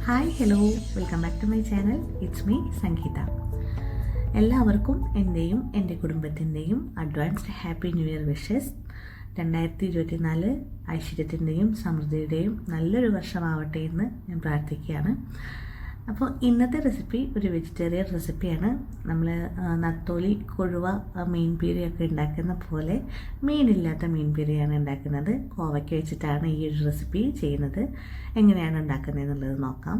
Hi hello, welcome back to my channel. It's me Sangeetha. എല്ലാവർക്കും എൻ്റെയും എൻ്റെ കുടുംബത്തിൻ്റെയും advanced happy new year wishes. 2024 ഐശ്വര്യത്തിൻ്റെയും സമൃദ്ധിയുടെയും നല്ലൊരു വർഷമാവട്ടെ എന്ന് ഞാൻ പ്രാർത്ഥിക്കുകയാണ്. അപ്പോൾ ഇന്നത്തെ റെസിപ്പി ഒരു വെജിറ്റേറിയൻ റെസിപ്പിയാണ്. നമ്മൾ നത്തോലി, കൊഴുവ, മീൻ പീരയൊക്കെ ഉണ്ടാക്കുന്ന പോലെ മീനില്ലാത്ത മീൻ പീരയാണ് ഉണ്ടാക്കുന്നത്. കോവയ്ക്ക വെച്ചിട്ടാണ് ഈ ഒരു റെസിപ്പി ചെയ്യുന്നത്. എങ്ങനെയാണ് ഉണ്ടാക്കുന്നത് എന്നുള്ളത് നോക്കാം.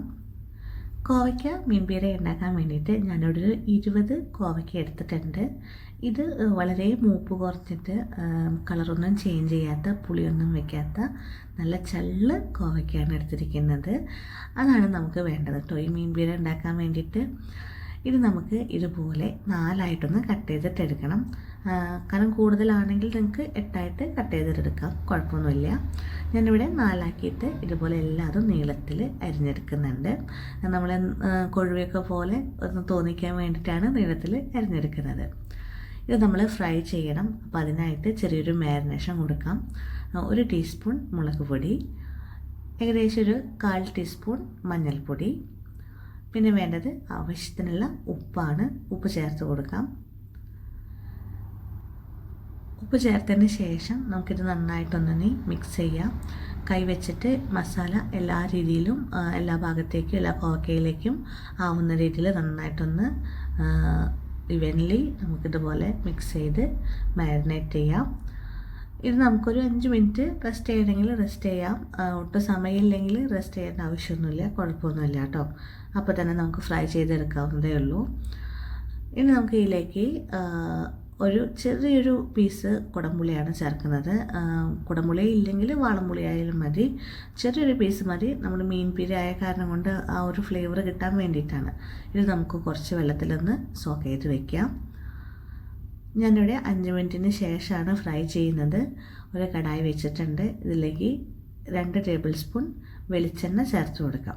കോവയ്ക്ക മീൻ പീര ഉണ്ടാക്കാൻ വേണ്ടിയിട്ട് ഞാനൊരു 20 കോവയ്ക്ക എടുത്തിട്ടുണ്ട്. ഇത് വളരെ മൂപ്പ് കുറഞ്ഞിട്ട് കളറൊന്നും ചേഞ്ച് ചെയ്യാത്ത, പുളിയൊന്നും വയ്ക്കാത്ത നല്ല ചള്ള് കോവയ്ക്കാണ് എടുത്തിരിക്കുന്നത്. അതാണ് നമുക്ക് വേണ്ടത് കേട്ടോ ഈ മീൻ പീര ഉണ്ടാക്കാൻ വേണ്ടിയിട്ട്. ഇത് നമുക്ക് ഇതുപോലെ 4ആയിട്ടൊന്ന് കട്ട് ചെയ്തിട്ടെടുക്കണം. കാരണം കൂടുതലാണെങ്കിൽ നിങ്ങൾക്ക് 8ആയിട്ട് കട്ട് ചെയ്തിട്ടെടുക്കാം, കുഴപ്പമൊന്നുമില്ല. ഞാനിവിടെ 4ആക്കിയിട്ട് ഇതുപോലെ എല്ലാതും നീളത്തിൽ അരിഞ്ഞെടുക്കുന്നുണ്ട്. നമ്മൾ കൊഴുവയൊക്കെ പോലെ ഒന്ന് തോന്നിക്കാൻ വേണ്ടിയിട്ടാണ് നീളത്തിൽ അരിഞ്ഞെടുക്കുന്നത്. ഇത് നമ്മൾ ഫ്രൈ ചെയ്യണം. അപ്പോൾ അതിനായിട്ട് ചെറിയൊരു മാരിനേഷൻ കൊടുക്കാം. 1 ടീസ്പൂൺ മുളക് പൊടി, ഏകദേശം ഒരു 1/4 ടീസ്പൂൺ മഞ്ഞൾപ്പൊടി, പിന്നെ വേണ്ടത് ആവശ്യത്തിനുള്ള ഉപ്പാണ്. ഉപ്പ് ചേർത്ത് കൊടുക്കാം. ഉപ്പ് ചേർത്തതിന് ശേഷം നമുക്കിത് നന്നായിട്ടൊന്ന് മിക്സ് ചെയ്യാം. കൈ വെച്ചിട്ട് മസാല എല്ലാ രീതിയിലും, എല്ലാ ഭാഗത്തേക്കും, എല്ലാ കോവക്കയിലേക്കും ആവുന്ന രീതിയിൽ നന്നായിട്ടൊന്ന് ഇവൻലി നമുക്കിതുപോലെ മിക്സ് ചെയ്ത് മാരിനേറ്റ് ചെയ്യാം. ഇത് നമുക്കൊരു 5 മിനിറ്റ് റെസ്റ്റ് ചെയ്യണമെങ്കിൽ റെസ്റ്റ് ചെയ്യാം. ഒട്ടും സമയമില്ലെങ്കിൽ റെസ്റ്റ് ചെയ്യേണ്ട ആവശ്യമൊന്നുമില്ല, കുഴപ്പമൊന്നുമില്ല കേട്ടോ. അപ്പോൾ തന്നെ നമുക്ക് ഫ്രൈ ചെയ്തെടുക്കാവുന്നതേ ഉള്ളൂ. ഇനി നമുക്ക് ഇതിലേക്ക് ഒരു ചെറിയൊരു പീസ് കുടംപുളിയാണ് ചേർക്കുന്നത്. കുടംപുളി ഇല്ലെങ്കിൽ വാളംപുളി ആയാലും മതി. ചെറിയൊരു പീസ് മതി. നമ്മൾ മീൻ പീര ആയ കാരണം കൊണ്ട് ആ ഒരു ഫ്ലേവർ കിട്ടാൻ വേണ്ടിയിട്ടാണ്. ഇത് നമുക്ക് കുറച്ച് വെള്ളത്തിലൊന്ന് സോക്ക് ചെയ്ത് വയ്ക്കാം. ഞാനിവിടെ 5 മിനിറ്റിന് ശേഷമാണ് ഫ്രൈ ചെയ്യുന്നത്. ഒരു കടായി വെച്ചിട്ടുണ്ട്. ഇതിലേക്ക് 2 ടേബിൾ സ്പൂൺ വെളിച്ചെണ്ണ ചേർത്ത് കൊടുക്കാം.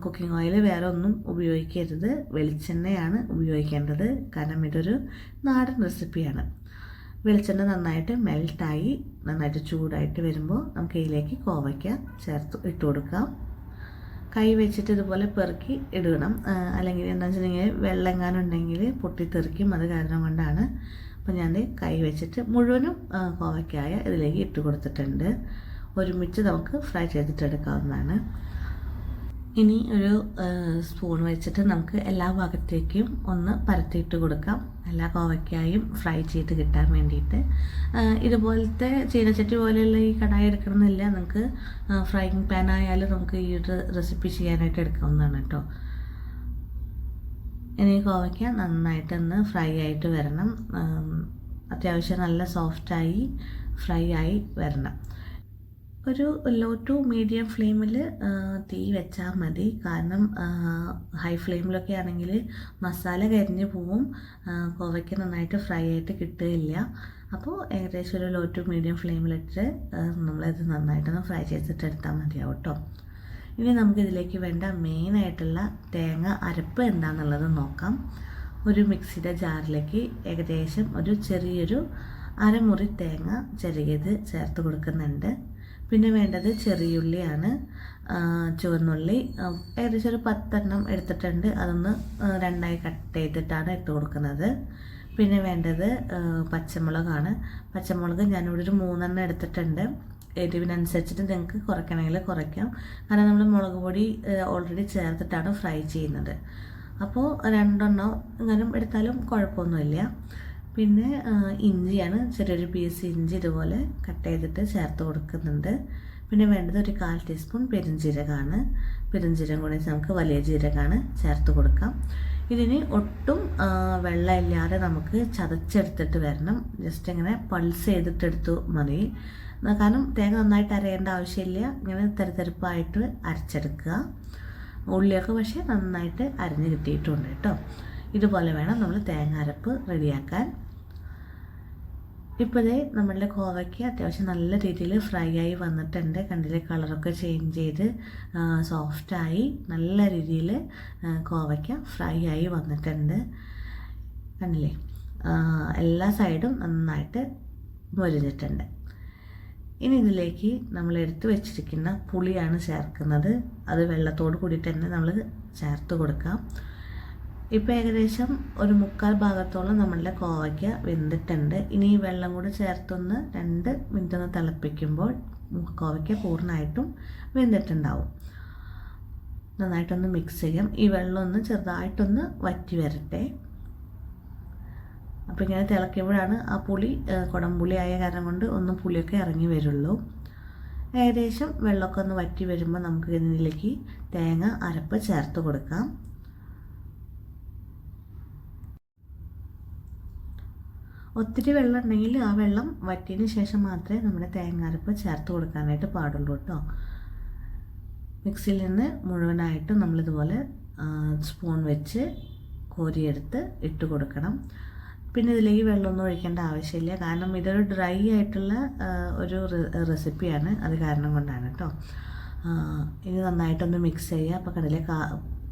കുക്കിംഗ് ഓയിൽ വേറെ ഒന്നും ഉപയോഗിക്കരുത്, വെളിച്ചെണ്ണയാണ് ഉപയോഗിക്കേണ്ടത്. കാരണം ഇതൊരു നാടൻ റെസിപ്പിയാണ്. വെളിച്ചെണ്ണ നന്നായിട്ട് മെൽട്ടായി നന്നായിട്ട് ചൂടായിട്ട് വരുമ്പോൾ നമുക്ക് ഇതിലേക്ക് കോവയ്ക്ക ഇട്ട് കൊടുക്കാം. കൈ വെച്ചിട്ട് ഇതുപോലെ പെറുക്കി ഇടണം. അല്ലെങ്കിൽ എന്താണെന്ന് വെച്ചിട്ടുണ്ടെങ്കിൽ വെള്ളമെങ്ങാനുണ്ടെങ്കിൽ പൊട്ടിത്തെറിക്കും. അത് കാരണം കൊണ്ടാണ്. അപ്പോൾ ഞാൻ കൈ വെച്ചിട്ട് മുഴുവനും കോവയ്ക്കായ ഇതിലേക്ക് ഇട്ട് കൊടുത്തിട്ടുണ്ട്. ഒരുമിച്ച് നമുക്ക് ഫ്രൈ ചെയ്തിട്ടെടുക്കാവുന്നതാണ്. ഇനി ഒരു സ്പൂൺ വെച്ചിട്ട് നമുക്ക് എല്ലാ ഭാഗത്തേക്കും ഒന്ന് പരത്തിയിട്ട് കൊടുക്കാം, എല്ലാ കോവയ്ക്കായും ഫ്രൈ ചെയ്ത് കിട്ടാൻ വേണ്ടിയിട്ട്. ഇതുപോലത്തെ ചീനച്ചട്ടി പോലെയുള്ള ഈ കടായി എടുക്കണമെന്നില്ല. നമുക്ക് ഫ്രൈയിങ് പാൻ ആയാലും നമുക്ക് ഈ ഒരു റെസിപ്പി ചെയ്യാനായിട്ട് എടുക്കാവുന്നതാണ് കേട്ടോ. ഇനി കോവയ്ക്ക നന്നായിട്ടൊന്ന് ഫ്രൈ ആയിട്ട് വരണം. അത്യാവശ്യം നല്ല സോഫ്റ്റായി ഫ്രൈ ആയി വരണം. ഒരു ലോ ടു മീഡിയം ഫ്ലെയിമിൽ തീ വെച്ചാൽ മതി. കാരണം ഹൈ ഫ്ലെയിമിലൊക്കെ ആണെങ്കിൽ മസാല കരിഞ്ഞ് പോവും, കോവയ്ക്ക് നന്നായിട്ട് ഫ്രൈ ആയിട്ട് കിട്ടുകയില്ല. അപ്പോൾ ഏകദേശം ഒരു ലോ ടു മീഡിയം ഫ്ലെയിമിലിട്ട് നമ്മളത് നന്നായിട്ടൊന്ന് ഫ്രൈ ചെയ്തിട്ടെടുത്താൽ മതിയാവും കേട്ടോ. ഇനി നമുക്കിതിലേക്ക് വേണ്ട മെയിനായിട്ടുള്ള തേങ്ങ അരപ്പ് എന്താണെന്നുള്ളത് നോക്കാം. ഒരു മിക്സിയുടെ ജാറിലേക്ക് ഏകദേശം ഒരു ചെറിയൊരു അരമുറി തേങ്ങ ചെറിയത് ചേർത്ത് കൊടുക്കുന്നുണ്ട്. പിന്നെ വേണ്ടത് ചെറിയുള്ളിയാണ്. ചുവന്നുള്ളി ഏകദേശം ഒരു 10 എണ്ണം എടുത്തിട്ടുണ്ട്. അതൊന്ന് 2ആയി കട്ട് ചെയ്തിട്ടാണ് ഇട്ട് കൊടുക്കുന്നത്. പിന്നെ വേണ്ടത് പച്ചമുളകാണ്. പച്ചമുളക് ഞാനിവിടെ ഒരു 3 എണ്ണം എടുത്തിട്ടുണ്ട്. എരിവിനനുസരിച്ചിട്ട് നിങ്ങൾക്ക് കുറയ്ക്കണമെങ്കിൽ കുറയ്ക്കാം. കാരണം നമ്മൾ മുളക് പൊടി ഓൾറെഡി ചേർത്തിട്ടാണ് ഫ്രൈ ചെയ്യുന്നത്. അപ്പോൾ 2 എണ്ണം എങ്ങാനും എടുത്താലും കുഴപ്പമൊന്നുമില്ല. പിന്നെ ഇഞ്ചിയാണ്. ചെറിയൊരു പീസ് ഇഞ്ചി ഇതുപോലെ കട്ട് ചെയ്തിട്ട് ചേർത്ത് കൊടുക്കുന്നുണ്ട്. പിന്നെ വേണ്ടത് ഒരു 1/4 ടീസ്പൂൺ പെരുംജീരകമാണ്. പെരുംജീരകം കൂടി നമുക്ക് വലിയ ജീരകമാണ് ചേർത്ത് കൊടുക്കാം. ഇതിന് ഒട്ടും വെള്ളമില്ലാതെ നമുക്ക് ചതച്ചെടുത്തിട്ട് വരണം. ജസ്റ്റ് ഇങ്ങനെ പൾസ് ചെയ്തിട്ടെടുത്തു മതി. കാരണം തേങ്ങ നന്നായിട്ട് അരയേണ്ട ആവശ്യമില്ല. ഇങ്ങനെ തെരപ്പായിട്ട് അരച്ചെടുക്കുക. ഉള്ളിയൊക്കെ പക്ഷേ നന്നായിട്ട് അരിഞ്ഞ് കിട്ടിയിട്ടുണ്ട് കേട്ടോ. ഇതുപോലെ വേണം നമ്മൾ തേങ്ങ അരപ്പ് റെഡിയാക്കാൻ. ഇപ്പോഴേ നമ്മളുടെ കോവയ്ക്ക് അത്യാവശ്യം നല്ല രീതിയിൽ ഫ്രൈ ആയി വന്നിട്ടുണ്ട്. കണ്ടില്ലേ, കളറൊക്കെ ചേഞ്ച് ചെയ്ത് സോഫ്റ്റായി നല്ല രീതിയിൽ കോവയ്ക്ക ഫ്രൈ ആയി വന്നിട്ടുണ്ട്. കണ്ടില്ലേ, എല്ലാ സൈഡും നന്നായിട്ട് മൊരിഞ്ഞിട്ടുണ്ട്. ഇനി ഇതിലേക്ക് നമ്മൾ എടുത്തു വെച്ചിരിക്കുന്ന പുളിയാണ് ചേർക്കുന്നത്. അത് വെള്ളത്തോട് കൂടിയിട്ട് തന്നെ നമ്മൾ ചേർത്ത് കൊടുക്കാം. ഇപ്പോൾ ഏകദേശം ഒരു 3/4 ഭാഗത്തോളം നമ്മളുടെ കോവയ്ക്ക വെന്തിട്ടുണ്ട്. ഇനി ഈ വെള്ളം കൂടി ചേർത്തൊന്ന് 2 മിനിറ്റ് ഒന്ന് തിളപ്പിക്കുമ്പോൾ കോവയ്ക്ക പൂർണ്ണമായിട്ടും വെന്തിട്ടുണ്ടാവും. നന്നായിട്ടൊന്ന് മിക്സ് ചെയ്യാം. ഈ വെള്ളം ഒന്ന് ചെറുതായിട്ടൊന്ന് വറ്റി വരട്ടെ. അപ്പോൾ ഇങ്ങനെ തിളയ്ക്കുമ്പോഴാണ് ആ പുളി കുടംപുളി ആയ കാരണം കൊണ്ട് ഒന്ന് പുളിയൊക്കെ ഇറങ്ങി വരുള്ളൂ. ഏകദേശം വെള്ളമൊക്കെ ഒന്ന് വറ്റി വരുമ്പോൾ നമുക്ക് ഇതിലേക്ക് തേങ്ങ അരപ്പ് ചേർത്ത് കൊടുക്കാം. ഒത്തിരി വെള്ളം ഉണ്ടെങ്കിൽ ആ വെള്ളം വറ്റിയതിന് ശേഷം മാത്രമേ നമ്മുടെ തേങ്ങ അരപ്പ് ചേർത്ത് കൊടുക്കാനായിട്ട് പാടുള്ളൂ കേട്ടോ. മിക്സിയിൽ നിന്ന് മുഴുവനായിട്ടും നമ്മളിതുപോലെ സ്പൂൺ വെച്ച് കോരിയെടുത്ത് ഇട്ട് കൊടുക്കണം. പിന്നെ ഇതിലേക്ക് വെള്ളമൊന്നും ഒഴിക്കേണ്ട ആവശ്യമില്ല, കാരണം ഇതൊരു ഡ്രൈ ആയിട്ടുള്ള ഒരു റെസിപ്പിയാണ്. അത് കാരണം കൊണ്ടാണ് കേട്ടോ. ഇത് നന്നായിട്ടൊന്ന് മിക്സ് ചെയ്യുക. അപ്പോൾ കണ്ടില്ലേ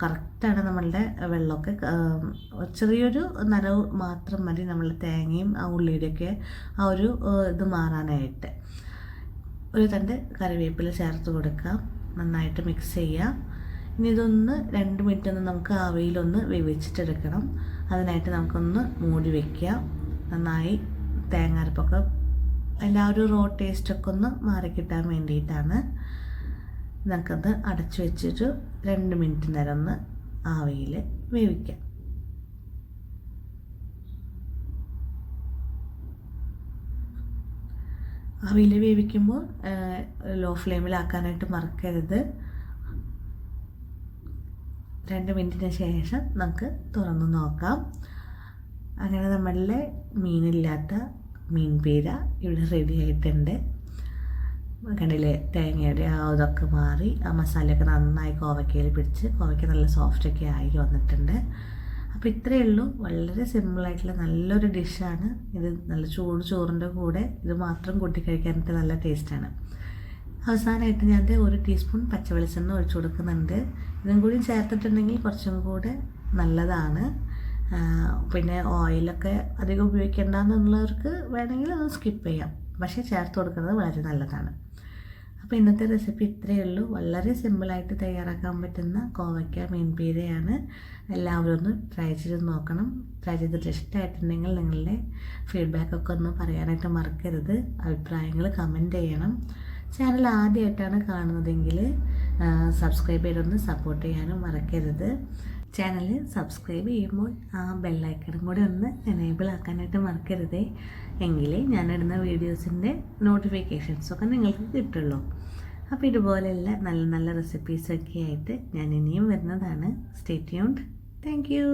കറക്റ്റാണ് നമ്മളുടെ വെള്ളമൊക്കെ. ചെറിയൊരു നനവ് മാത്രം മതി നമ്മളുടെ തേങ്ങയും ആ ഉള്ളിയുടെയൊക്കെ ആ ഒരു ഇത് മാറാനായിട്ട്. ഒരു തണ്ട് കറിവേപ്പില ചേർത്ത് കൊടുക്കാം. നന്നായിട്ട് മിക്സ് ചെയ്യുക. ഇനി ഇതൊന്ന് 2 മിനിറ്റ് ഒന്ന് നമുക്ക് ആവിയിലൊന്ന് വേവിച്ചിട്ടെടുക്കണം. അതിനായിട്ട് നമുക്കൊന്ന് മൂടി വയ്ക്കുക. നന്നായി തേങ്ങാരപ്പൊക്കെ അതിൻ്റെ ആ ഒരു റോ ടേസ്റ്റൊക്കെ ഒന്ന് മാറിക്കിട്ടാൻ വേണ്ടിയിട്ടാണ്. നമുക്കത് അടച്ചു വെച്ചിട്ട് 2 മിനിറ്റ് നേരം ഒന്ന് ആവിയിൽ വേവിക്കാം. ആവിയിൽ വേവിക്കുമ്പോൾ ലോ ഫ്ലെയിമിലാക്കാനായിട്ട് മറക്കരുത്. 2 മിനിറ്റിന് ശേഷം നമുക്ക് തുറന്ന് നോക്കാം. അങ്ങനെ നമ്മളുടെ മീനില്ലാത്ത മീൻ പീര ഇവിടെ റെഡി ആയിട്ടുണ്ട്. കണ്ടില്ലേ, തേങ്ങയുടെ ആ ഇതൊക്കെ മാറി ആ മസാലയൊക്കെ നന്നായി കോവയ്ക്കയിൽ പിടിച്ച് കോവയ്ക്ക നല്ല സോഫ്റ്റൊക്കെ ആയി വന്നിട്ടുണ്ട്. അപ്പോൾ ഇത്രയേ ഉള്ളൂ. വളരെ സിമ്പിളായിട്ടുള്ള നല്ലൊരു ഡിഷാണ് ഇത്. നല്ല ചൂട് ചോറിൻ്റെ കൂടെ ഇത് മാത്രം കൂട്ടി കഴിക്കാനായിട്ട് നല്ല ടേസ്റ്റാണ്. അവസാനമായിട്ട് ഞാൻ 1 ടീസ്പൂൺ പച്ചവെളിച്ചെണ്ണ ഒഴിച്ചു കൊടുക്കുന്നുണ്ട്. ഇതും കൂടി ചേർത്തിട്ടുണ്ടെങ്കിൽ കുറച്ചും കൂടെ നല്ലതാണ്. പിന്നെ ഓയിലൊക്കെ അധികം ഉപയോഗിക്കേണ്ടെന്നുള്ളവർക്ക് വേണമെങ്കിൽ അത് സ്കിപ്പ് ചെയ്യാം, പക്ഷേ ചേർത്ത് കൊടുക്കുന്നത് വളരെ നല്ലതാണ്. അപ്പോൾ ഇന്നത്തെ റെസിപ്പി ഇത്രയേ ഉള്ളൂ. വളരെ സിമ്പിളായിട്ട് തയ്യാറാക്കാൻ പറ്റുന്ന കോവയ്ക്ക മീൻ പീരയാണ്. എല്ലാവരും ഒന്ന് ട്രൈ ചെയ്ത് നോക്കണം. ട്രൈ ചെയ്തിട്ട് ഇഷ്ടമായിട്ടുണ്ടെങ്കിൽ നിങ്ങളുടെ ഫീഡ്ബാക്കൊക്കെ ഒന്ന് പറയാനായിട്ട് മറക്കരുത്. അഭിപ്രായങ്ങൾ കമൻറ്റ് ചെയ്യണം. ചാനൽ ആദ്യമായിട്ടാണ് കാണുന്നതെങ്കിൽ സബ്സ്ക്രൈബ് ചെയ്തൊന്ന് സപ്പോർട്ട് ചെയ്യാനും മറക്കരുത്. ചാനൽ സബ്സ്ക്രൈബ് ചെയ്യുമ്പോൾ ആ ബെല്ലൈക്കണും കൂടി ഒന്ന് എനേബിൾ ആക്കാനായിട്ട് മറക്കരുതേ. എങ്കിലേ ഞാനിടുന്ന വീഡിയോസിൻ്റെ നോട്ടിഫിക്കേഷൻസൊക്കെ നിങ്ങൾക്ക് കിട്ടുള്ളൂ. അപ്പോൾ ഇതുപോലെയുള്ള നല്ല നല്ല റെസിപ്പീസൊക്കെ ആയിട്ട് ഞാൻ ഇനിയും വരുന്നതാണ്. Stay tuned. Thank you.